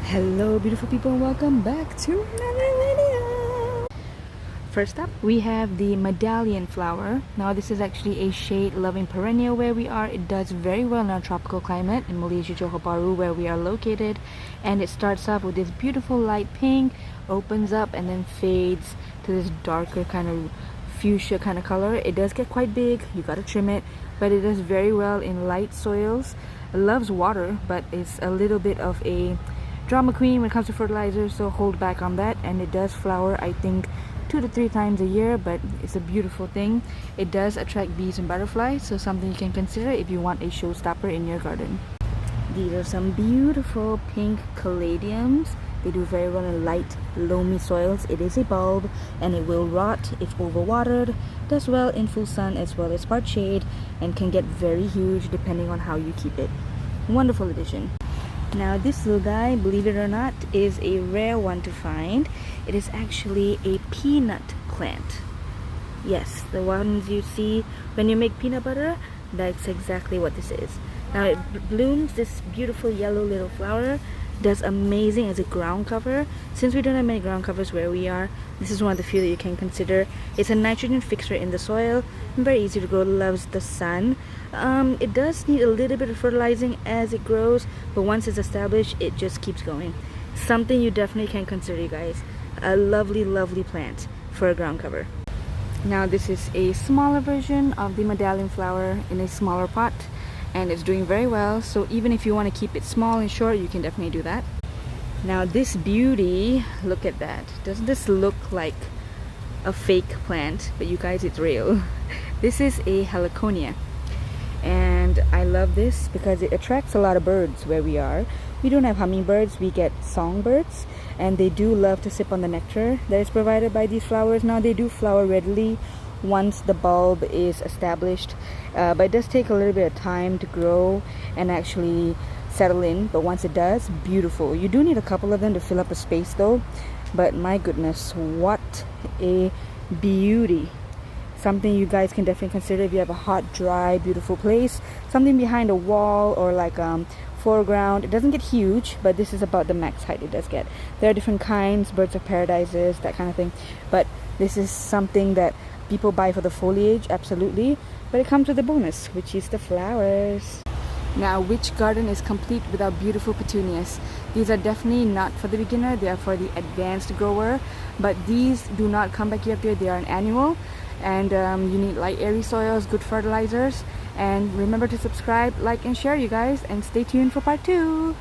Hello beautiful people and welcome back to another video. First up we have the medallion flower. Now this is actually a shade loving perennial where we are. It does very well in our tropical climate in Malaysia, Johor Bahru, where we are located, and it starts off with this beautiful light pink, opens up and then fades to this darker kind of fuchsia kind of color. It does get quite big, you gotta trim it, but it does very well in light soils. It loves water, but it's a little bit of a drama queen when it comes to fertilizer, so hold back on that. And it does flower, I think, 2 to 3 times a year, but it's a beautiful thing. It does attract bees and butterflies, so something you can consider if you want a showstopper in your garden. These are some beautiful pink caladiums. They do very well in light, loamy soils. It is a bulb and it will rot if overwatered. Does well in full sun as well as part shade, and can get very huge depending on how you keep it. Wonderful addition. Now this little guy, believe it or not, is a rare one to find. It is actually a peanut plant. Yes, the ones you see when you make peanut butter, that's exactly what this is. Now it blooms this beautiful yellow little flower, does amazing as a ground cover. Since we don't have many ground covers where we are, this is one of the few that you can consider. It's a nitrogen fixer in the soil, very easy to grow, loves the sun. It does need a little bit of fertilizing as it grows, but once it's established, it just keeps going. Something you definitely can consider, you guys. A lovely plant for a ground cover. Now this is a smaller version of the medallion flower in a smaller pot, and it's doing very well, so even if you want to keep it small and short, you can definitely do that. Now this beauty, look at that. Doesn't this look like a fake plant? But you guys, it's real. This is a heliconia, and I love this because it attracts a lot of birds where we are. We don't have hummingbirds, we get songbirds, and they do love to sip on the nectar that is provided by these flowers. Now they do flower readily once the bulb is established, but it does take a little bit of time to grow and actually settle in. But once it does, beautiful. You do need a couple of them to fill up a space though, but my goodness, what a beauty. Something you guys can definitely consider if you have a hot, dry, beautiful place, something behind a wall or like foreground. It doesn't get huge, but this is about the max height it does get. There are different kinds, birds of paradises, that kind of thing, but this is something that people buy for the foliage, absolutely, but it comes with a bonus, which is the flowers. Now, which garden is complete without beautiful petunias? These are definitely not for the beginner, they are for the advanced grower, but these do not come back every year. They are an annual, and you need light, airy soils, good fertilizers, and remember to subscribe, like, and share, you guys, and stay tuned for part 2.